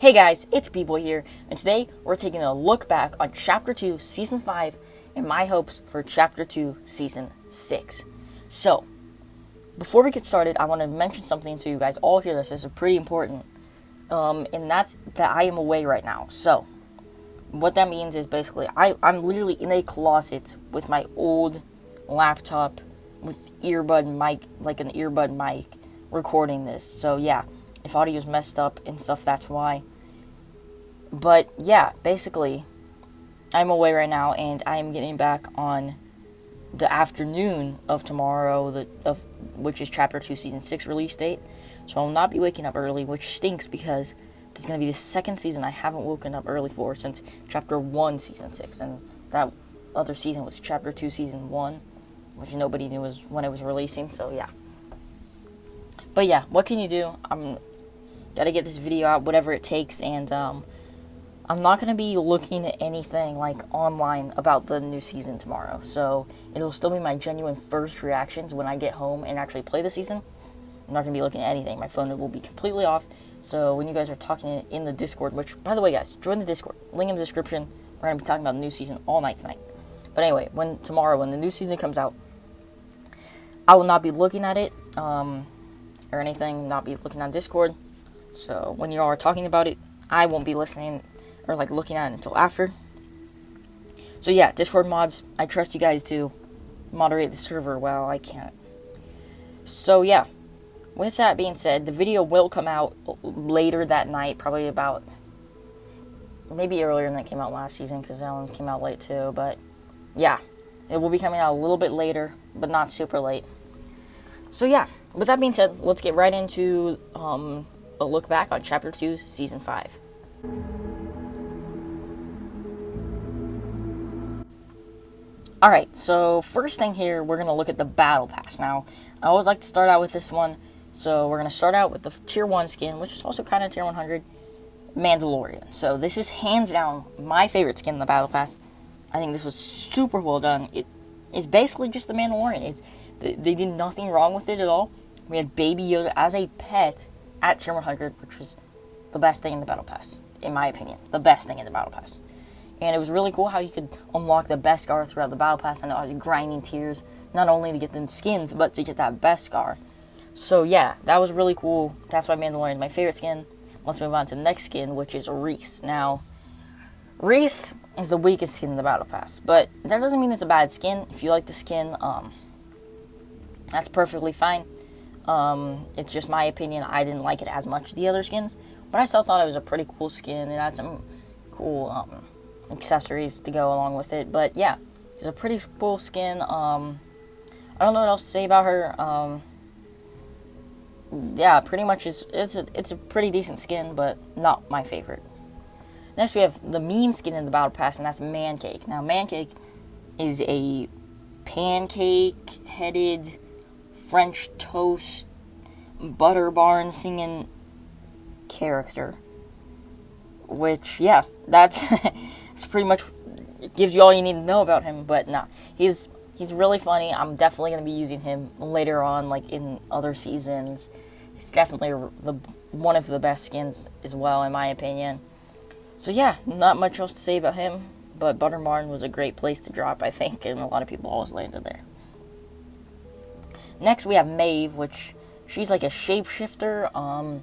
Hey guys, it's Beeboy here, and today we're taking a look back on Chapter 2, Season 5, and my hopes for Chapter 2, Season 6. So, before we get started, I want to mention something so you guys all hear this. This is pretty important, and that's that I am away right now. So, what that means is basically, I'm literally in a closet with my old laptop with earbud mic, like an earbud mic, recording this. So yeah, if audio's messed up and stuff, that's why. But yeah, basically, I'm away right now, and I am getting back on the afternoon of tomorrow, which is Chapter 2, Season 6 release date. So I will not be waking up early, which stinks because this is going to be the second season I haven't woken up early for since Chapter 1, Season 6. And that other season was Chapter 2, Season 1, which nobody knew was when it was releasing, so yeah. But yeah, what can you do? I'm gotta get this video out, whatever it takes, and I'm not going to be looking at anything like online about the new season tomorrow, so it'll still be my genuine first reactions when I get home and actually play the season. I'm not going to be looking at anything. My phone will be completely off, so when you guys are talking in the Discord, which, by the way, guys, join the Discord. Link in the description. We're going to be talking about the new season all night tonight. But anyway, when the new season comes out, I will not be looking at it or anything, not be looking on Discord. So when you all are talking about it, I won't be listening or like looking at it until after. So yeah, Discord mods, I trust you guys to moderate the server. Well, I can't. So yeah, with that being said, the video will come out later that night, probably about maybe earlier than it came out last season, because that one came out late too. But yeah, it will be coming out a little bit later, but not super late. So yeah, with that being said, let's get right into a look back on Chapter 2, Season 5. Alright, so first thing here, we're going to look at the Battle Pass. Now, I always like to start out with this one, so we're going to start out with the Tier 1 skin, which is also kind of Tier 100, Mandalorian. So this is hands down my favorite skin in the Battle Pass. I think this was super well done. It is basically just the Mandalorian. They did nothing wrong with it at all. We had Baby Yoda as a pet at Tier 100, which was the best thing in the Battle Pass, in my opinion. The best thing in the Battle Pass. And it was really cool how you could unlock the best scar throughout the Battle Pass. I know I was grinding tears, not only to get the skins, but to get that best scar. So yeah, that was really cool. That's why Mandalorian is my favorite skin. Let's move on to the next skin, which is Reese. Now, Reese is the weakest skin in the Battle Pass, but that doesn't mean it's a bad skin. If you like the skin, that's perfectly fine. It's just my opinion. I didn't like it as much as the other skins, but I still thought it was a pretty cool skin. It had some cool accessories to go along with it. But yeah, it's a pretty cool skin. I don't know what else to say about her. Yeah, pretty much it's a pretty decent skin, but not my favorite. Next, we have the meme skin in the Battle Pass, and that's Mancake. Now, Mancake is a pancake-headed French toast butter barn singing character. Which, yeah, that's it's pretty much, it gives you all you need to know about him. But nah, he's really funny. I'm definitely going to be using him later on, like in other seasons. He's definitely one of the best skins as well, in my opinion. So yeah, not much else to say about him, but Butter Barn was a great place to drop, I think, and a lot of people always landed there. Next, we have Maeve, which she's like a shapeshifter.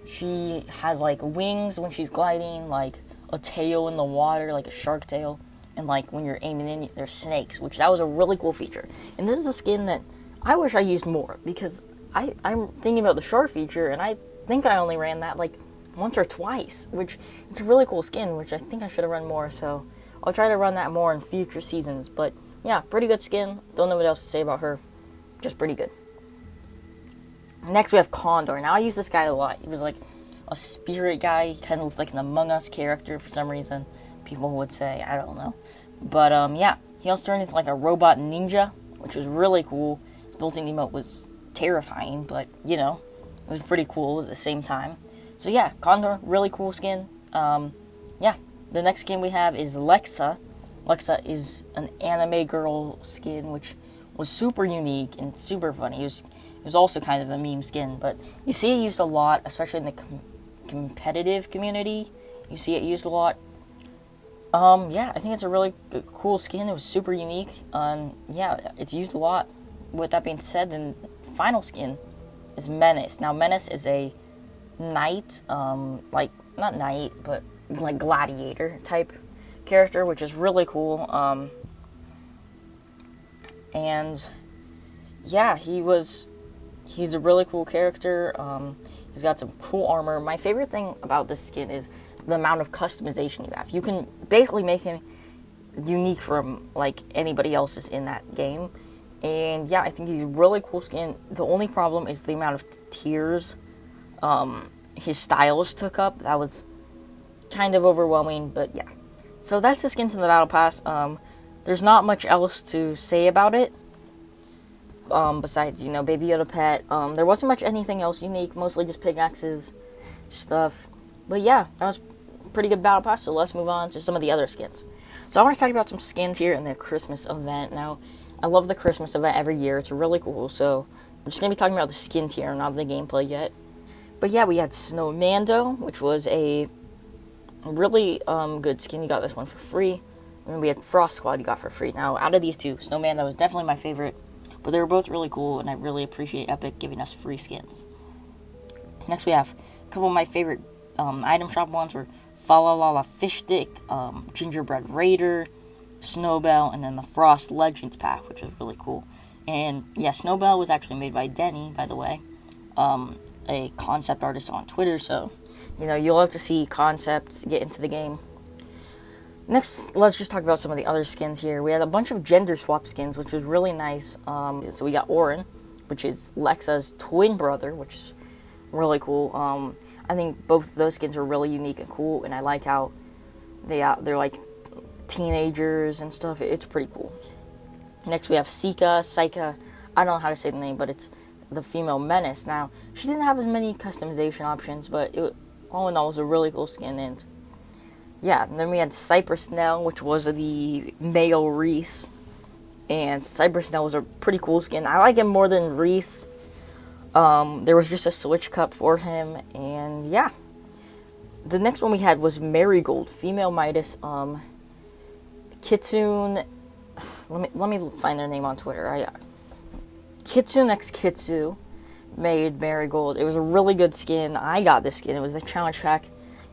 She has like wings when she's gliding, like a tail in the water, like a shark tail, and like when you're aiming in, there's snakes, which that was a really cool feature. And this is a skin that I wish I used more, because I'm thinking about the shark feature, and I think I only ran that like once or twice, which it's a really cool skin, which I think I should have run more, so I'll try to run that more in future seasons. But yeah, pretty good skin. Don't know what else to say about her. Just pretty good. Next, we have Condor. Now, I use this guy a lot. He was like a spirit guy. He kind of looks like an Among Us character for some reason. People would say, I don't know. But yeah, he also turned into like a robot ninja, which was really cool. His built-in emote was terrifying, but you know, it was pretty cool at the same time. So yeah, Condor, really cool skin. Yeah, the next skin we have is Lexa. Lexa is an anime girl skin, which was super unique and super funny. It was also kind of a meme skin, but you see it used a lot, especially in the competitive community. You see it used a lot. Yeah, I think it's a really cool skin. It was super unique. Yeah, it's used a lot. With that being said, the final skin is Menace. Now, Menace is a knight, like, not knight, but like gladiator type character, which is really cool. And yeah, he's a really cool character. He's got some cool armor. My favorite thing about this skin is the amount of customization you have. You can basically make him unique from like anybody else's in that game. And yeah, I think he's a really cool skin. The only problem is the amount of tiers his stylist took up. That was kind of overwhelming, but yeah. So that's the skins in the Battle Pass. There's not much else to say about it. Besides, Baby Yoda pet. There wasn't much anything else unique. Mostly just pickaxes, stuff. But yeah, that was a pretty good Battle Pass. So let's move on to some of the other skins. So I want to talk about some skins here in the Christmas event. Now, I love the Christmas event every year. It's really cool. So I'm just going to be talking about the skins here, not the gameplay yet. But yeah, we had Snowmando, which was a really good skin. You got this one for free. And then we had Frost Squad you got for free. Now, out of these two, Snowmando was definitely my favorite. But they were both really cool, and I really appreciate Epic giving us free skins. Next, we have a couple of my favorite item shop ones were Fa La La La Fish Stick, Gingerbread Raider, Snowbell, and then the Frost Legends pack, which was really cool. And yeah, Snowbell was actually made by Denny, by the way, a concept artist on Twitter. So, you'll have to see concepts get into the game. Next, let's just talk about some of the other skins here. We had a bunch of gender swap skins, which was really nice. So we got Orin, which is Lexa's twin brother, which is really cool. I think both of those skins are really unique and cool, and I like how they're like teenagers and stuff. It's pretty cool. Next, we have Sika. I don't know how to say the name, but it's the female Menace. Now, she didn't have as many customization options, but all in all, it was a really cool skin. And yeah, and then we had Cypress Nell, which was the male Reese. And Cypress Nell was a pretty cool skin. I like him more than Reese. There was just a switch cup for him. And yeah. The next one we had was Marigold, female Midas. Kitsune. Let me find their name on Twitter. Kitsune X Kitsu made Marigold. It was a really good skin. I got this skin. It was the challenge pack.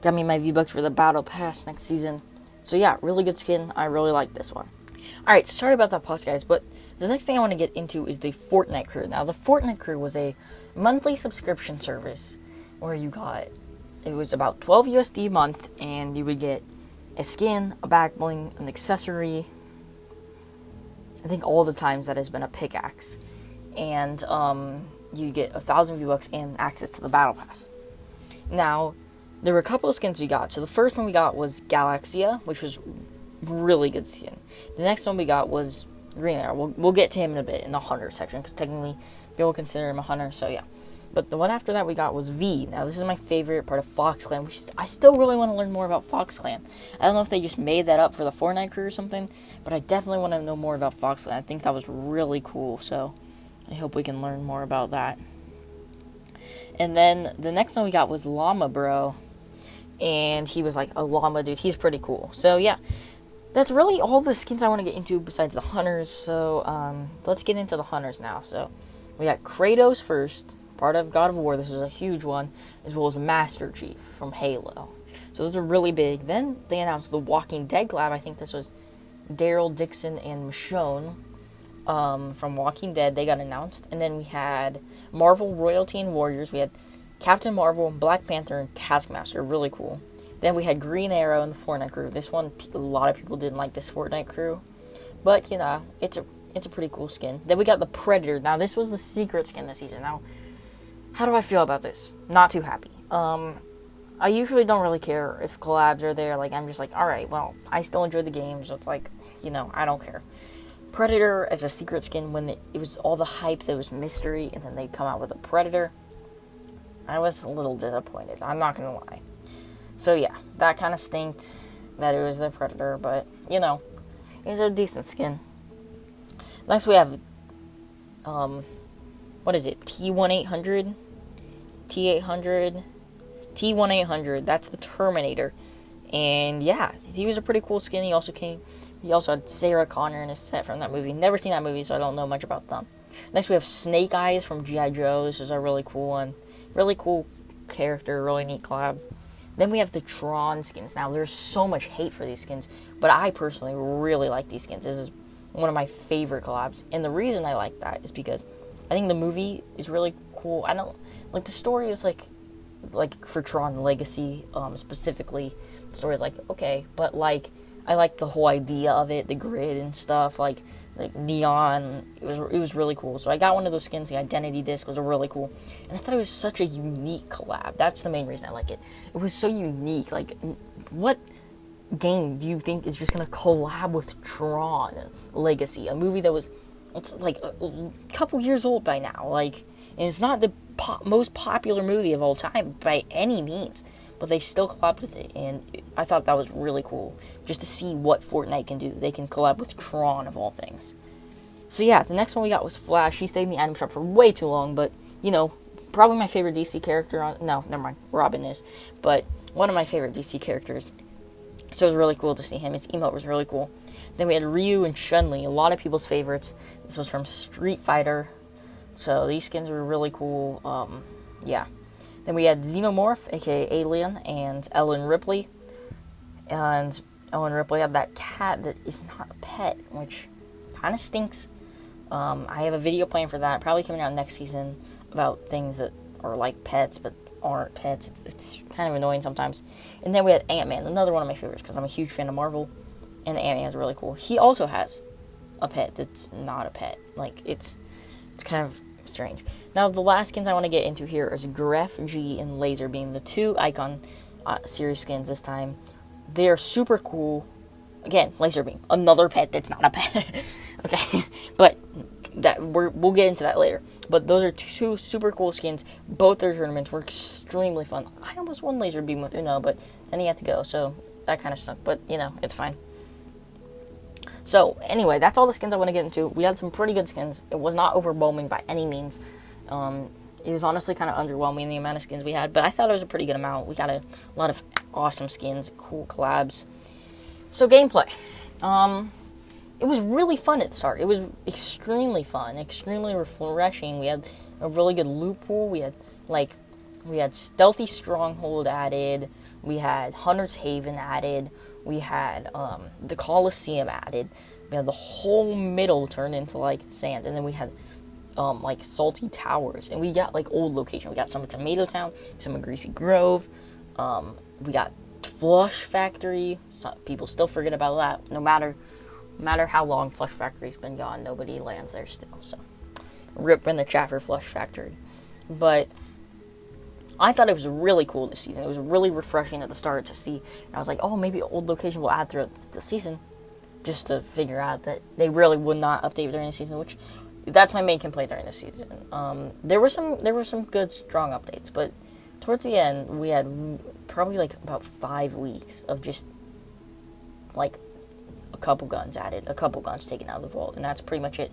Got me my V-Bucks for the Battle Pass next season. So yeah, really good skin. I really like this one. Alright, sorry about that pause, guys, but the next thing I want to get into is the Fortnite Crew. Now, the Fortnite Crew was a monthly subscription service where it was about 12 USD a month, and you would get a skin, a back bling, an accessory. I think all the times that has been a pickaxe. And you get 1,000 V-Bucks and access to the Battle Pass. Now, there were a couple of skins we got. So the first one we got was Galaxia, which was really good skin. The next one we got was Green Arrow. We'll get to him in a bit in the Hunter section, because technically people consider him a Hunter, so yeah. But the one after that we got was V. Now, this is my favorite part of Fox Clan. I still really want to learn more about Fox Clan. I don't know if they just made that up for the Fortnite Crew or something, but I definitely want to know more about Fox Clan. I think that was really cool, so I hope we can learn more about that. And then the next one we got was Llama Bro. And he was like a llama dude. He's pretty cool. So yeah, that's really all the skins I want to get into besides the Hunters. So let's get into the Hunters now. So we got Kratos first, part of God of War. This is a huge one, as well as Master Chief from Halo. So those are really big. Then they announced the Walking Dead collab. I think this was Daryl Dixon and Michonne from Walking Dead. They got announced. And then we had Marvel Royalty and Warriors. We had Captain Marvel, Black Panther, and Taskmaster. Really cool. Then we had Green Arrow and the Fortnite Crew. This one, a lot of people didn't like this Fortnite Crew. But, it's a pretty cool skin. Then we got the Predator. Now, this was the secret skin this season. Now, how do I feel about this? Not too happy. I usually don't really care if collabs are there. Like, I'm just like, alright, well, I still enjoy the game, so it's like, I don't care. Predator as a secret skin, when it was all the hype, there was mystery, and then they'd come out with a Predator. I was a little disappointed. I'm not gonna lie. So yeah, that kind of stinked that it was the Predator, but it's a decent skin. Next we have, what is it? T1800, T-1800. That's the Terminator. And yeah, he was a pretty cool skin. He also had Sarah Connor in his set from that movie. Never seen that movie, so I don't know much about them. Next, we have Snake Eyes from G.I. Joe. This is a really cool one. Really cool character, really neat collab. Then we have the Tron skins. Now, there's so much hate for these skins, but I personally really like these skins. This is one of my favorite collabs. And the reason I like that is because I think the movie is really cool. I don't, like, the story is like for Tron Legacy, specifically, the story is like, okay, but, like, I like the whole idea of it, the grid and stuff, like neon. It was really cool. So I got one of those skins. The identity disc was really cool, and I thought it was such a unique collab. That's the main reason I like it. It was so unique. Like, what game do you think is just gonna collab with Tron Legacy, a movie that was, it's like a couple years old by now, like, and it's not the most popular movie of all time by any means, but they still collabed with it, and I thought that was really cool, just to see what Fortnite can do. They can collab with Tron, of all things. So yeah, the next one we got was Flash. He stayed in the item shop for way too long, but, you know, probably my favorite DC character no, never mind, Robin is, but one of my favorite DC characters. So it was really cool to see him. His emote was really cool. Then we had Ryu and Chun-Li, a lot of people's favorites. This was from Street Fighter, so these skins were really cool. Yeah. Then we had Xenomorph, aka Alien, and Ellen Ripley. And Ellen Ripley had that cat that is not a pet, which kind of stinks. I have a video planned for that, probably coming out next season, about things that are like pets but aren't pets. It's kind of annoying sometimes. And then we had Ant-Man, another one of my favorites, because I'm a huge fan of Marvel, and Ant-Man is really cool. He also has a pet that's not a pet. Like, it's kind of strange. Now, the last skins I want to get into here is Gref G and Laser Beam, the two Icon series skins this time. They are super cool. Again, Laser Beam, another pet that's not a pet. Okay, but we'll get into that later. But those are two super cool skins. Both their tournaments were extremely fun. I almost won Laser Beam with Uno, but then he had to go, so that kind of sucked. But, you know, it's fine. So, anyway, that's all the skins I want to get into. We had some pretty good skins. It was not overwhelming by any means. It was honestly kind of underwhelming, the amount of skins we had, but I thought it was a pretty good amount. We got a lot of awesome skins, cool collabs. So, gameplay. It was really fun at the start. It was extremely fun, extremely refreshing. We had a really good loot pool. We had Stealthy Stronghold added. We had Hunter's Haven added. We had the Coliseum added. We had the whole middle turned into, like, sand. And then we had, like, Salty Towers. And we got, like, old location. We got some of Tomato Town, some of Greasy Grove. We got Flush Factory. Some people still forget about that. No matter how long Flush Factory's been gone, nobody lands there still. So, rip in the chat for Flush Factory. But I thought it was really cool this season. It was really refreshing at the start to see. And I was like, oh, maybe old location will add throughout the season. Just to figure out that they really would not update during the season, which that's my main complaint during the season. There were some good, strong updates, but towards the end, we had probably like about 5 weeks of just like a couple guns added, a couple guns taken out of the vault, and that's pretty much it.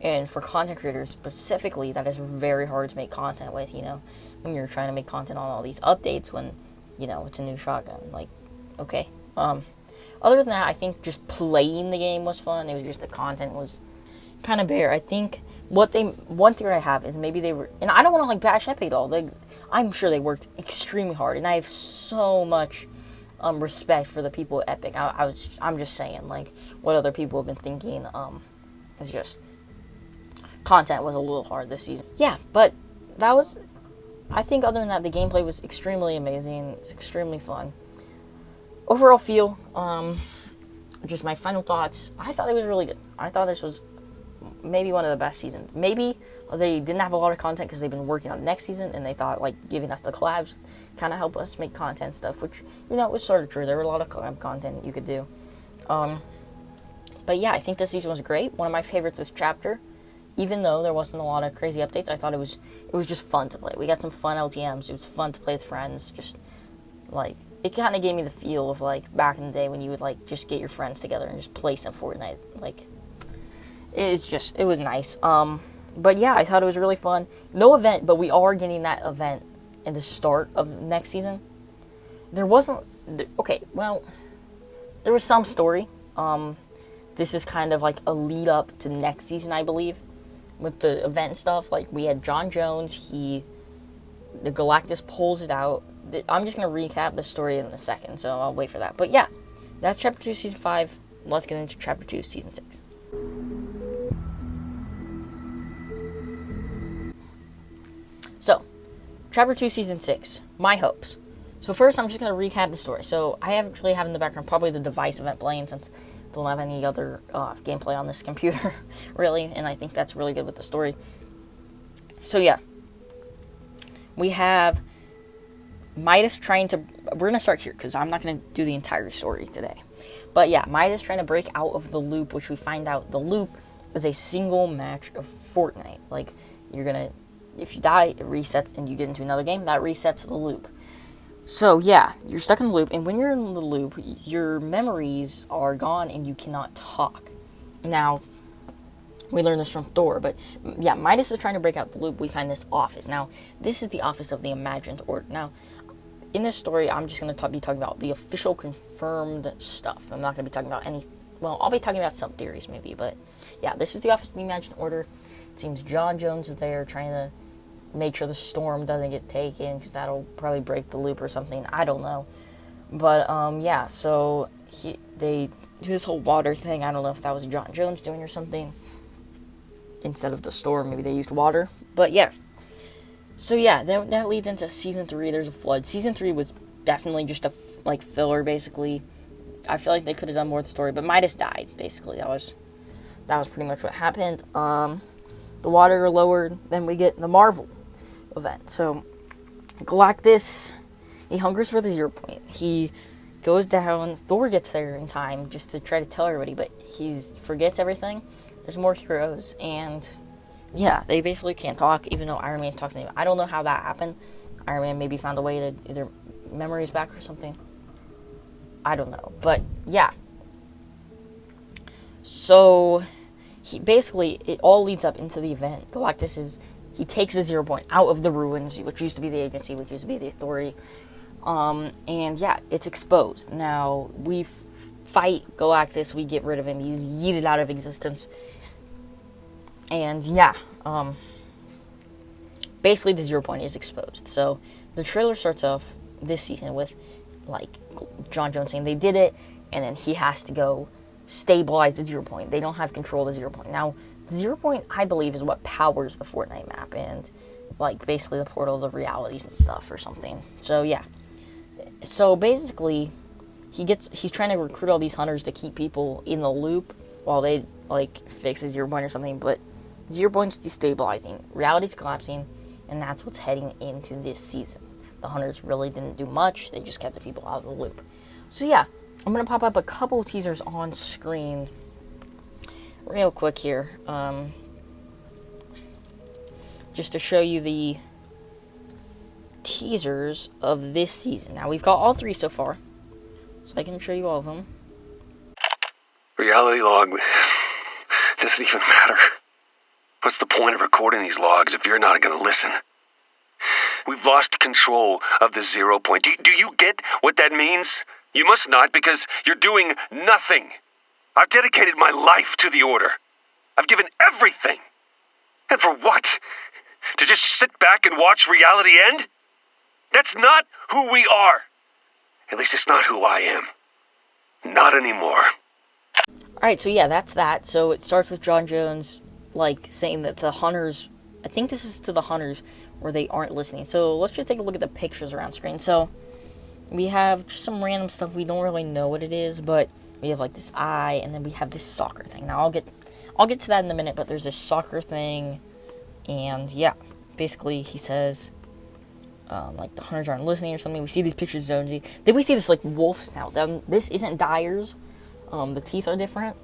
And for content creators specifically, that is very hard to make content with, you know, when you're trying to make content on all these updates when, you know, it's a new shotgun. Like, okay. Other than that, I think just playing the game was fun. It was just the content was kind of bare. I think one theory I have is maybe they were, and I don't want to like bash Epic at all. I'm sure they worked extremely hard, and I have so much respect for the people at Epic. I'm just saying, like, what other people have been thinking is just content was a little hard this season. Yeah, but that was, I think other than that, the gameplay was extremely amazing. It's extremely fun. Overall feel, just my final thoughts, I thought it was really good. I thought this was maybe one of the best seasons. Maybe they didn't have a lot of content because they've been working on next season, and they thought, like, giving us the collabs kind of help us make content stuff, which, you know, was sort of true. There were a lot of collab content you could do. But yeah, I think this season was great. One of my favorites this chapter. Even though there wasn't a lot of crazy updates, I thought it was just fun to play. We got some fun LTMs. It was fun to play with friends. Just, like, it kind of gave me the feel of, like, back in the day when you would, like, just get your friends together and just play some Fortnite. Like, it was nice. But yeah, I thought it was really fun. No event, but we are getting that event in the start of next season. There wasn't... Okay, well, there was some story. This is kind of like a lead up to next season, I believe, with the event and stuff. Like, we had John Jones, the Galactus pulls it out. I'm just going to recap the story in a second, so I'll wait for that. But yeah, that's Chapter 2, Season 5. Let's get into Chapter 2, Season 6. So, Chapter 2, Season 6. My hopes. So first, I'm just going to recap the story. So, I actually have in the background probably the device event playing, since I don't have any other gameplay on this computer, really. And I think that's really good with the story. So yeah. We have Midas trying to... We're going to start here, because I'm not going to do the entire story today. But yeah, Midas trying to break out of the loop, which we find out the loop is a single match of Fortnite. Like, you're going to... If you die, it resets, and you get into another game, that resets the loop. So yeah, you're stuck in the loop, and when you're in the loop, your memories are gone, and you cannot talk. Now, we learned this from Thor, but yeah, Midas is trying to break out the loop. We find this office. Now, this is the office of the Imagined Order. Now, in this story, I'm just going to be talking about the official confirmed stuff. I'm not going to be talking about any... Well, I'll be talking about some theories, maybe, but yeah, this is the office of the Imagined Order. It seems John Jones is there trying to make sure the storm doesn't get taken, because that'll probably break the loop or something. I don't know. But, yeah, so they do this whole water thing. I don't know if that was John Jones doing or something. Instead of the storm, maybe they used water. But, yeah. So, yeah, that leads into Season 3. There's a flood. Season 3 was definitely just a, filler, basically. I feel like they could have done more with the story. But Midas died, basically. That was pretty much what happened. The water lowered. Then we get the Marvel event. So, Galactus, he hungers for the 0 point. He goes down. Thor gets there in time just to try to tell everybody, but he forgets everything. There's more heroes, and yeah, they basically can't talk, even though Iron Man talks to them. I don't know how that happened. Iron Man maybe found a way to either memories back or something. I don't know, but yeah. So, it all leads up into the event. Galactus he takes the 0 point out of the ruins, which used to be the agency, which used to be the authority. And yeah, it's exposed. Now, we fight Galactus, we get rid of him, he's yeeted out of existence. And yeah, basically the 0 point is exposed. So, the trailer starts off this season with, John Jones saying they did it, and then he has to go stabilize the 0 point. They don't have control of the 0 point. Now, the 0 point, I believe, is what powers the Fortnite map, and, basically the portal of realities and stuff or something. So, yeah. So, basically, he's trying to recruit all these hunters to keep people in the loop while they, fix the 0 point or something, but 0 point's destabilizing, reality's collapsing, and that's what's heading into this season. The hunters really didn't do much, they just kept the people out of the loop. So, yeah, I'm going to pop up a couple teasers on screen real quick here, just to show you the teasers of this season. Now, we've got all 3 so far, so I can show you all of them. Reality log doesn't even matter. What's the point of recording these logs if you're not going to listen? We've lost control of the 0 point. Do you get what that means? You must not, because you're doing nothing. I've dedicated my life to the Order. I've given everything. And for what? To just sit back and watch reality end? That's not who we are. At least it's not who I am. Not anymore. Alright, so yeah, that's that. So it starts with John Jones, saying that the hunters... I think this is to the hunters where they aren't listening. So let's just take a look at the pictures around screen. So we have just some random stuff. We don't really know what it is, but we have this eye, and then we have this soccer thing. Now I'll get to that in a minute, but there's this soccer thing, and yeah, basically he says the hunters aren't listening or something. We see these pictures of Jonesy. Then we see this wolf snout. This isn't Dyer's. The teeth are different,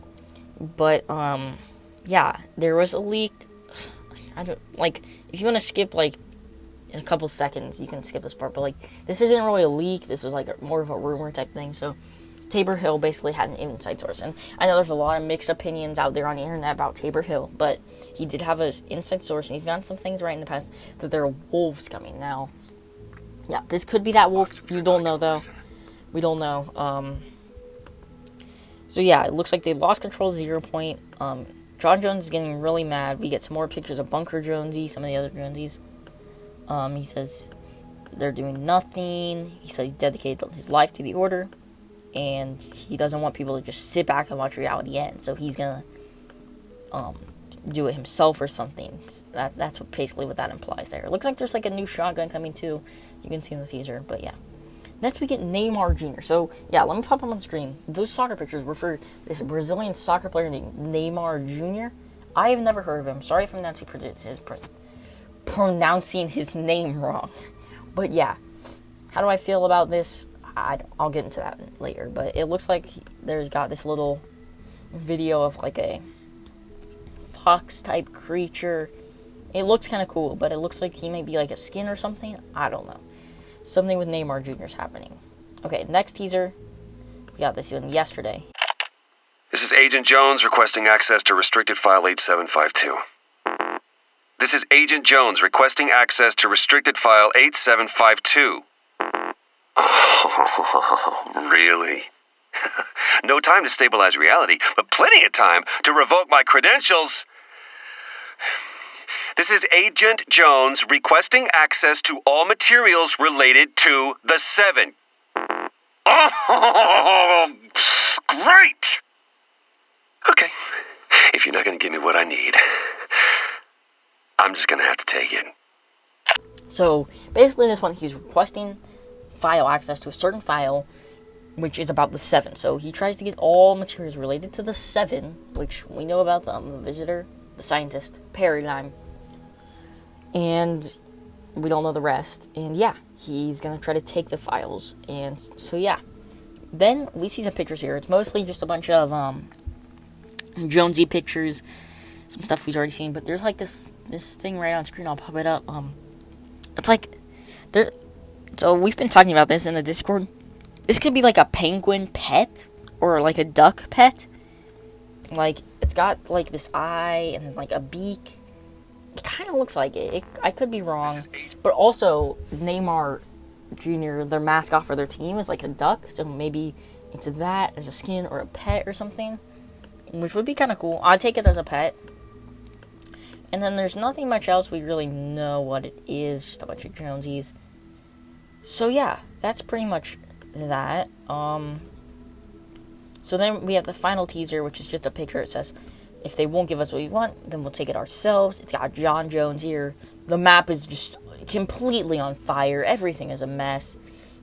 but yeah, there was a leak. I don't if you want to skip in a couple seconds, you can skip this part, but this isn't really a leak. This was more of a rumor type thing. So Tabor Hill basically had an inside source, and I know there's a lot of mixed opinions out there on the internet about Tabor Hill, but he did have an inside source, and he's gotten some things right in the past that there are wolves coming. Now, Yeah, this could be that wolf. You don't know, though. We don't know. So yeah, it looks like they lost control of 0 Point. John Jones is getting really mad. We get some more pictures of Bunker Jonesy, some of the other Jonesies. He says they're doing nothing. He says he dedicated his life to the Order, and he doesn't want people to just sit back and watch reality end. So he's gonna do it himself or something. That's basically what that implies there. It looks like there's like a new shotgun coming too. You can see in the teaser, but yeah. Next we get Neymar Jr. So yeah, let me pop him on the screen. Those soccer pictures were for this Brazilian soccer player named Neymar Jr. I have never heard of him. Sorry if I'm not pronouncing his name wrong. But yeah, how do I feel about this? I'll get into that later. But it looks like there's got this little video of like a fox type creature. It looks kind of cool, but it looks like he might be like a skin or something. I don't know. Something with Neymar Jr. is happening. Okay, next teaser. We got this one yesterday. This is Agent Jones requesting access to restricted file 8752. This is Agent Jones requesting access to restricted file 8752. Oh, really? No time to stabilize reality, but plenty of time to revoke my credentials. This is Agent Jones requesting access to all materials related to the 7. Oh, great! Okay, if you're not going to give me what I need, I'm just going to have to take it. So, basically in this one, he's requesting file access to a certain file, which is about the 7. So, he tries to get all materials related to the 7, which we know about them, the Visitor, the Scientist, Paradigm, and we don't know the rest. And yeah, he's gonna try to take the files. And so yeah, then we see some pictures here. It's mostly just a bunch of Jonesy pictures, some stuff we've already seen. But there's like this thing right on screen. I'll pop it up. It's like there. So we've been talking about this in the Discord. This could be like a penguin pet or like a duck pet. Like it's got like this eye and like a beak. It kind of looks like it. I could be wrong. But also, Neymar Jr., their mascot for their team is like a duck. So maybe it's that as a skin or a pet or something. Which would be kind of cool. I'd take it as a pet. And then there's nothing much else we really know what it is. Just a bunch of Jonesies. So yeah, that's pretty much that. So then we have the final teaser, which is just a picture. It says, if they won't give us what we want, then we'll take it ourselves. It's got John Jones here. The map is just completely on fire. Everything is a mess.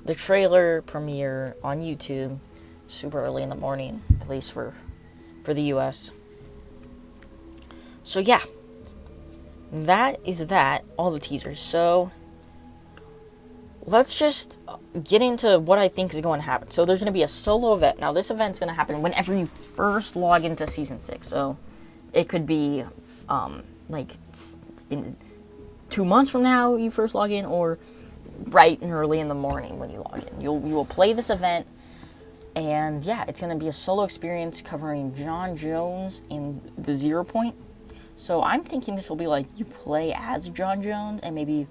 The trailer premiere on YouTube, super early in the morning, at least for the US. So yeah, that is that. All the teasers. So let's just get into what I think is going to happen. So there's going to be a solo event. Now this event's going to happen whenever you first log into Season 6. So it could be like in 2 months from now you first log in, or bright and early in the morning when you log in. You will play this event, and yeah, it's going to be a solo experience covering John Jones in the 0 Point. So I'm thinking this will be like you play as John Jones, and maybe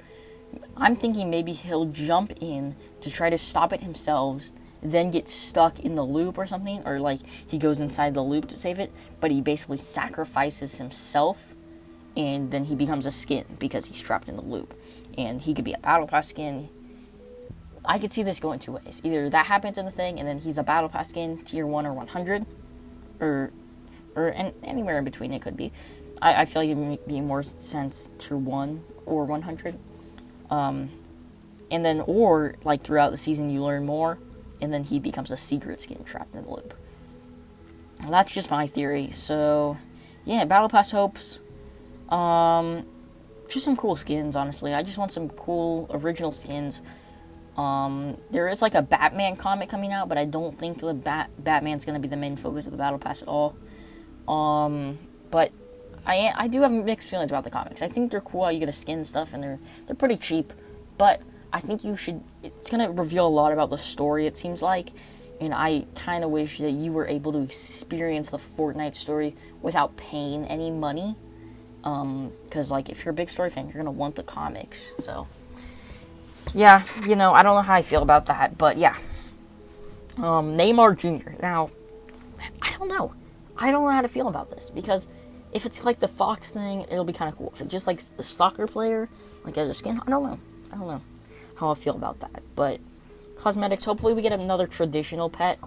he'll jump in to try to stop it himself, then get stuck in the loop or something, or like he goes inside the loop to save it, but he basically sacrifices himself, and then he becomes a skin because he's trapped in the loop. And he could be a Battle Pass skin. I could see this going 2 ways. Either that happens in the thing, and then he's a Battle Pass skin, tier 1 or 100, or anywhere in between it could be. I feel like it would be more sense tier 1 or 100. And then, or, like, throughout the season you learn more, and then he becomes a secret skin trapped in the loop. That's just my theory. So, yeah, Battle Pass hopes. Just some cool skins, honestly. I just want some cool original skins. There is, like, a Batman comic coming out, but I don't think the Batman's going to be the main focus of the Battle Pass at all. But I do have mixed feelings about the comics. I think they're cool how you get a skin and stuff, and they're pretty cheap. But I think you should. It's gonna reveal a lot about the story, it seems like, and I kind of wish that you were able to experience the Fortnite story without paying any money. Because like if you're a big story fan, you're gonna want the comics. So yeah, you know, I don't know how I feel about that, but yeah. Neymar Jr. Now, I don't know. I don't know how to feel about this, because if it's like the Fox thing, it'll be kind of cool. If it's just like the soccer player, like as a skin, I don't know. I don't know how I feel about that. But cosmetics, hopefully we get another traditional pet.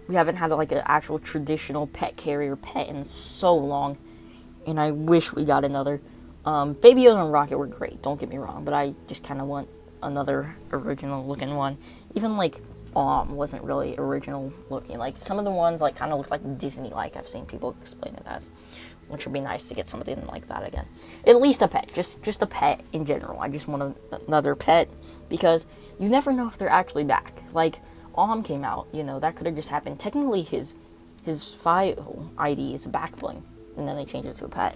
We haven't had like an actual traditional pet carrier pet in so long, and I wish we got another. Baby Yoda and Rocket were great, don't get me wrong, but I just kind of want another original looking one. Even like wasn't really original looking. Like some of the ones like kind of looked like Disney-like. I've seen people explain it as, which would be nice to get something like that again. At least a pet, just a pet in general. I just want another pet, because you never know if they're actually back. Like came out, you know, that could have just happened. Technically, his file ID is a back bling, and then they changed it to a pet.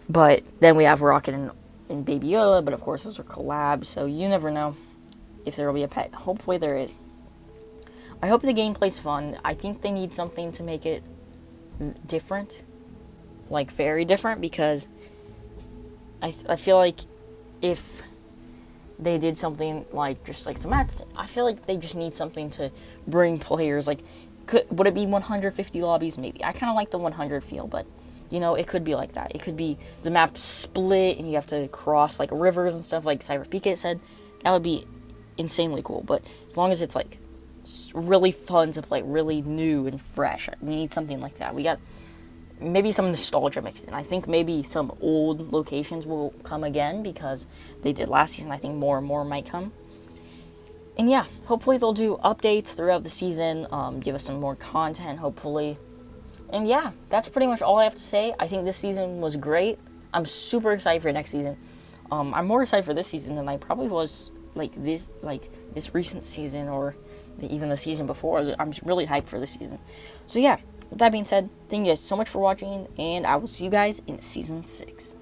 But then we have Rocket and Baby Yoda, but of course those are collabs, so you never know if there will be a pet. Hopefully there is. I hope the gameplay's fun. I think they need something to make it different, like very different, because I feel like if they did something like just like some action, I feel like they just need something to bring players. Like, would it be 150 lobbies? Maybe. I kind of like the 100 feel, but you know, it could be like that. It could be the map split and you have to cross like rivers and stuff, like Cyber PK said. That would be insanely cool. But as long as it's like really fun to play, really new and fresh, we need something like that. We got maybe some nostalgia mixed in. I think maybe some old locations will come again, because they did last season. I think more and more might come. And yeah, hopefully they'll do updates throughout the season, give us some more content, hopefully. And yeah, that's pretty much all I have to say. I think this season was great. I'm super excited for next season. I'm more excited for this season than I probably was this recent season, or even the season before. I'm just really hyped for this season. So yeah, with that being said, thank you guys so much for watching, and I will see you guys in Season 6.